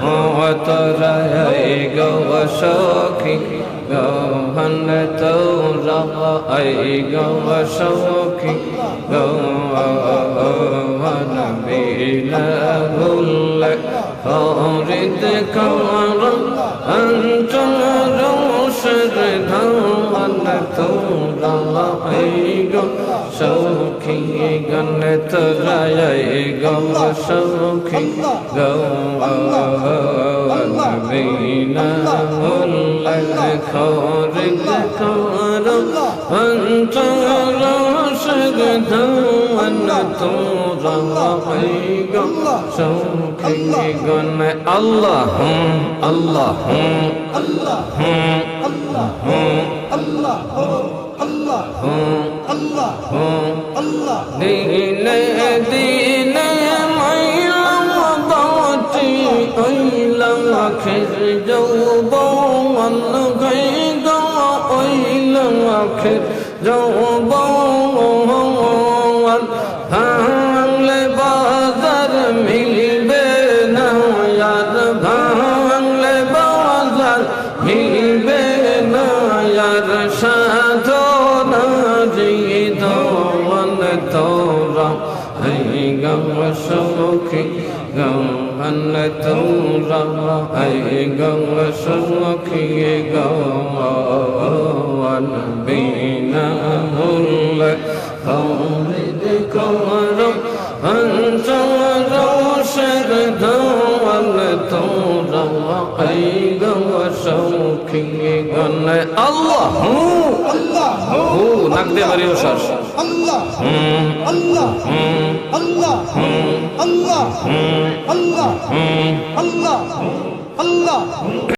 তোরা গো সখী গহন তোরা গো সখী গহন বিনা ভুল হরিদ কমর অঞ্চল রোষর ধান তোরা গো সখী গণ তোরা গো সখী গহন বিনা ভুল হরিদ কমর অঞ্চল রোষর ধান তোরা গো সখী গণ আল্লাহ আল্লাহ আল্লাহ আল্লাহ আল্লাহ আল্লাহ আল্লাহ আল্লাহ দিনে দিনে মাইলাম দাওয়াতি ওইলাম আখির যৌবন গাইদা ওইলাম আখির যৌবন ভাঙলে বাজার মিলবে না ইয়ার ভাঙলে বাজার মিলবে না ইয়ার সাধনা জীবন তোরা গম সখী গমন তোরা গম সখী গমন বিনা ভুল হরিদ কমর অঞ্চল রোষর ধান তোরা গম সখী গণ আল্লাহ আল্লাহ নাক দিয়ে বাড়িও শ্বাস আল্লাহ আল্লাহ আল্লাহ আল্লাহ আল্লাহ আল্লাহ আল্লাহ